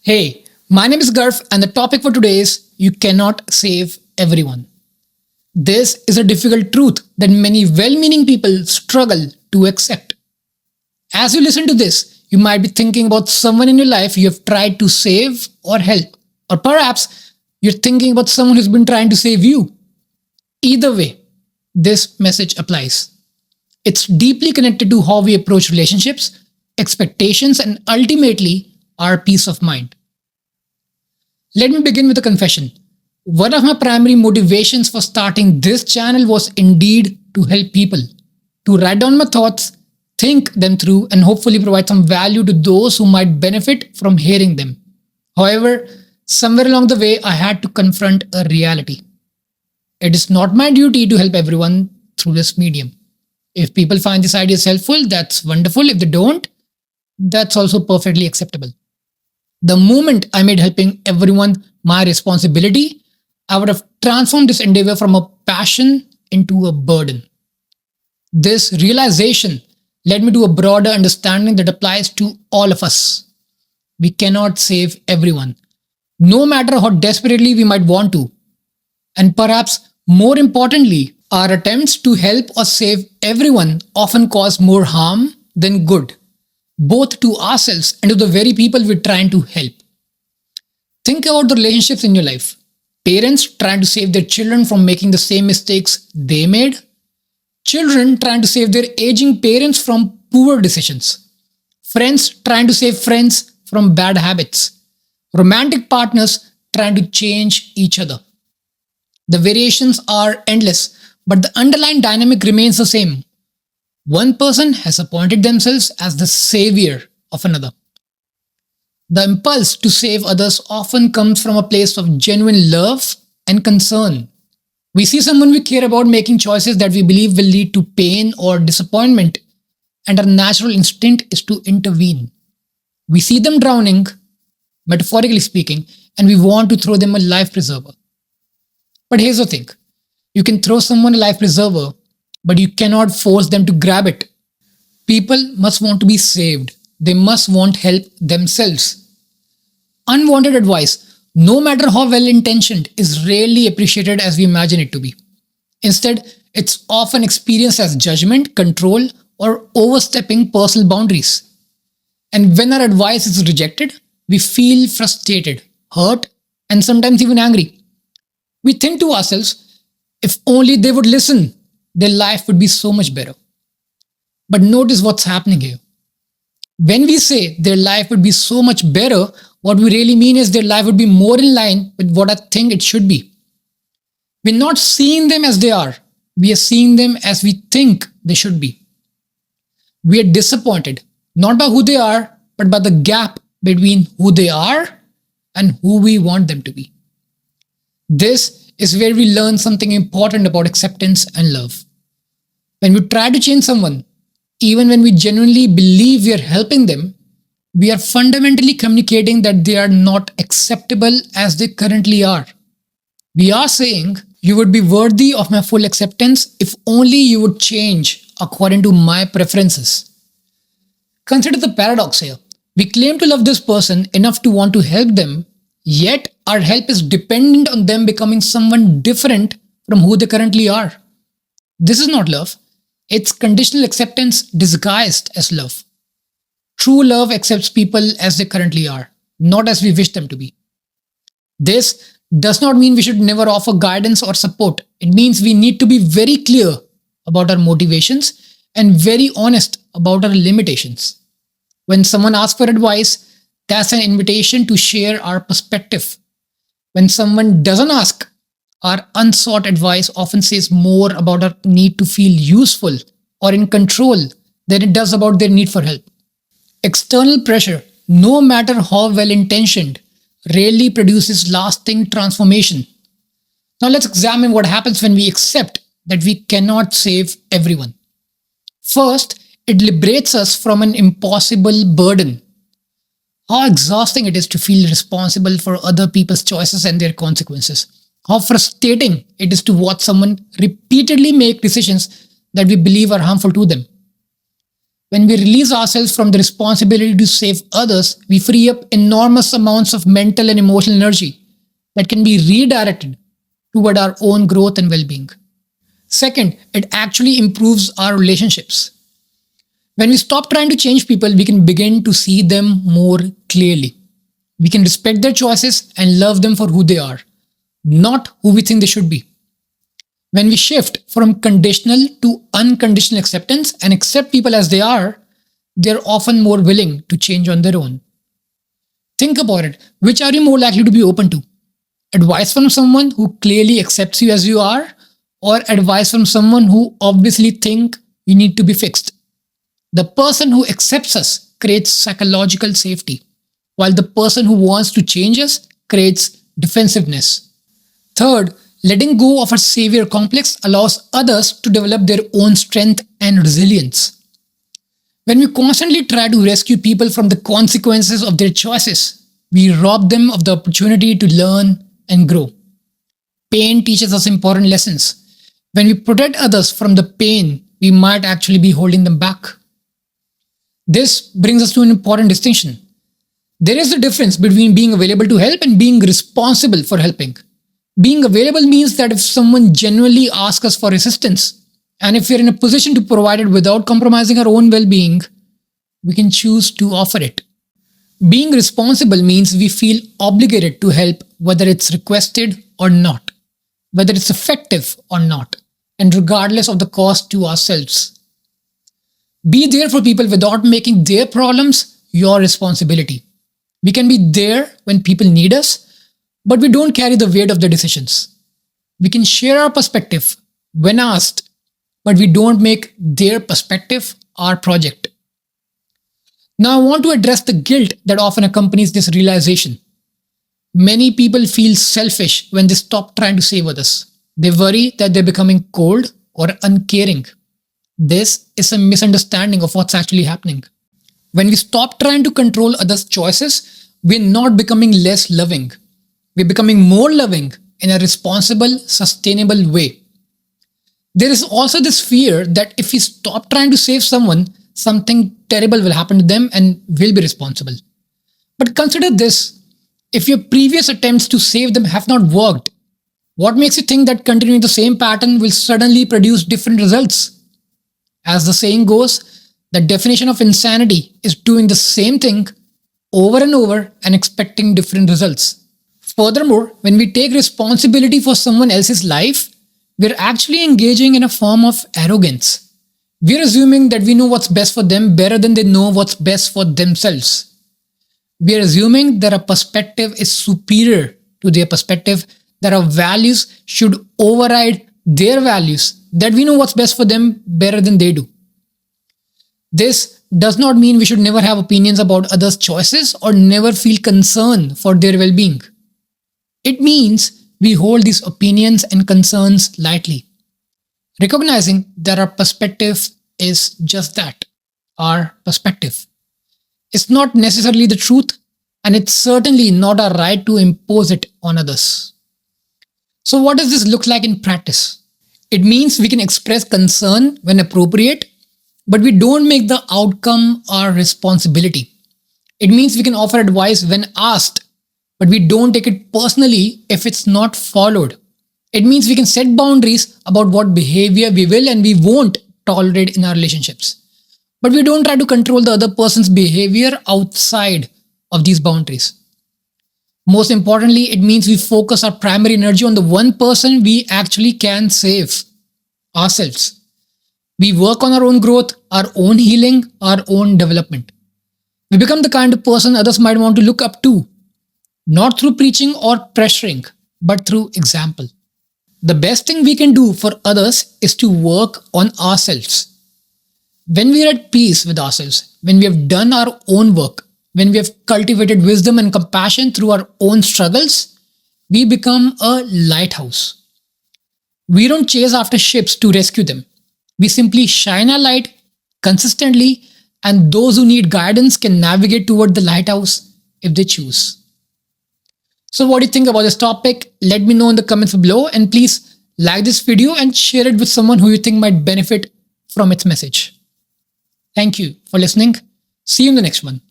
Hey, my name is Garf, and the topic for today is you cannot save everyone. This is a difficult truth that many well meaning people struggle to accept. As you listen to this, you might be thinking about someone in your life you have tried to save or help, or perhaps you're thinking about someone who's been trying to save you. Either way, this message applies. It's deeply connected to how we approach relationships, expectations, and ultimately our peace of mind. Let me begin with a confession. One of my primary motivations for starting this channel was indeed to help people, to write down my thoughts, think them through, and hopefully provide some value to those who might benefit from hearing them. However, somewhere along the way, I had to confront a reality. It is not my duty to help everyone through this medium. If people find these ideas helpful, that's wonderful. If they don't, that's also perfectly acceptable. The moment I made helping everyone my responsibility, I would have transformed this endeavor from a passion into a burden. This realization led me to a broader understanding that applies to all of us. We cannot save everyone, no matter how desperately we might want to. And perhaps more importantly, our attempts to help or save everyone often cause more harm than good, both to ourselves and to the very people we're trying to help. Think about the relationships in your life. Parents trying to save their children from making the same mistakes they made. Children trying to save their aging parents from poor decisions. Friends trying to save friends from bad habits. Romantic partners trying to change each other. The variations are endless, but the underlying dynamic remains the same. One person has appointed themselves as the savior of another. The impulse to save others often comes from a place of genuine love and concern. We see someone we care about making choices that we believe will lead to pain or disappointment, and our natural instinct is to intervene. We see them drowning, metaphorically speaking, and we want to throw them a life preserver. But here's the thing, you can throw someone a life preserver, but you cannot force them to grab it. People must want to be saved. They must want help themselves. Unwanted advice, no matter how well intentioned, is rarely appreciated as we imagine it to be. Instead, it's often experienced as judgment, control, or overstepping personal boundaries. And when our advice is rejected, we feel frustrated, hurt, and sometimes even angry. We think to ourselves, if only they would listen, their life would be so much better. But notice what's happening here. When we say their life would be so much better, what we really mean is their life would be more in line with what I think it should be. We're not seeing them as they are. We are seeing them as we think they should be. We are disappointed, not by who they are, but by the gap between who they are and who we want them to be. This is where we learn something important about acceptance and love. When we try to change someone, even when we genuinely believe we are helping them, we are fundamentally communicating that they are not acceptable as they currently are. We are saying, you would be worthy of my full acceptance if only you would change according to my preferences. Consider the paradox here. We claim to love this person enough to want to help them, yet our help is dependent on them becoming someone different from who they currently are. This is not love. It's conditional acceptance disguised as love. True love accepts people as they currently are, not as we wish them to be. This does not mean we should never offer guidance or support. It means we need to be very clear about our motivations and very honest about our limitations. When someone asks for advice, that's an invitation to share our perspective. When someone doesn't ask, our unsought advice often says more about our need to feel useful or in control than it does about their need for help. External pressure, no matter how well intentioned, rarely produces lasting transformation. Now let's examine what happens when we accept that we cannot save everyone. First, it liberates us from an impossible burden. How exhausting it is to feel responsible for other people's choices and their consequences. How frustrating it is to watch someone repeatedly make decisions that we believe are harmful to them. When we release ourselves from the responsibility to save others, we free up enormous amounts of mental and emotional energy that can be redirected toward our own growth and well being. Second, it actually improves our relationships. When we stop trying to change people, we can begin to see them more clearly. We can respect their choices and love them for who they are, not who we think they should be. When we shift from conditional to unconditional acceptance and accept people as they are, they're often more willing to change on their own. Think about it. Which are you more likely to be open to? Advice from someone who clearly accepts you as you are, or advice from someone who obviously think you need to be fixed? The person who accepts us creates psychological safety, while the person who wants to change us creates defensiveness. Third, letting go of our savior complex allows others to develop their own strength and resilience. When we constantly try to rescue people from the consequences of their choices, we rob them of the opportunity to learn and grow. Pain teaches us important lessons. When we protect others from the pain, we might actually be holding them back. This brings us to an important distinction. There is a difference between being available to help and being responsible for helping. Being available means that if someone genuinely asks us for assistance, and if we're in a position to provide it without compromising our own well being, we can choose to offer it. Being responsible means we feel obligated to help, whether it's requested or not, whether it's effective or not, and regardless of the cost to ourselves. Be there for people without making their problems your responsibility. We can be there when people need us, but we don't carry the weight of their decisions. We can share our perspective when asked, but we don't make their perspective our project. Now, I want to address the guilt that often accompanies this realization. Many people feel selfish when they stop trying to save others. They worry that they're becoming cold or uncaring. This is a misunderstanding of what's actually happening. When we stop trying to control others' choices, we're not becoming less loving. We're becoming more loving in a responsible, sustainable way. There is also this fear that if we stop trying to save someone, something terrible will happen to them and we'll be responsible. But consider this. If your previous attempts to save them have not worked, what makes you think that continuing the same pattern will suddenly produce different results? As the saying goes, the definition of insanity is doing the same thing over and over and expecting different results. Furthermore, when we take responsibility for someone else's life, we're actually engaging in a form of arrogance. We're assuming that we know what's best for them better than they know what's best for themselves. We're assuming that our perspective is superior to their perspective, that our values should override their values, that we know what's best for them better than they do. This does not mean we should never have opinions about others' choices or never feel concern for their well-being. It means we hold these opinions and concerns lightly, recognizing that our perspective is just that, our perspective. It's not necessarily the truth, and it's certainly not our right to impose it on others. So what does this look like in practice? It means we can express concern when appropriate, but we don't make the outcome our responsibility. It means we can offer advice when asked, but we don't take it personally if it's not followed. It means we can set boundaries about what behavior we will and we won't tolerate in our relationships. But we don't try to control the other person's behavior outside of these boundaries. Most importantly, it means we focus our primary energy on the one person we actually can save, ourselves. We work on our own growth, our own healing, our own development. We become the kind of person others might want to look up to, not through preaching or pressuring, but through example. The best thing we can do for others is to work on ourselves. When we are at peace with ourselves, when we have done our own work, when we have cultivated wisdom and compassion through our own struggles, we become a lighthouse. We don't chase after ships to rescue them. We simply shine our light consistently, and those who need guidance can navigate toward the lighthouse if they choose. So what do you think about this topic? Let me know in the comments below, and please like this video and share it with someone who you think might benefit from its message. Thank you for listening. See you in the next one.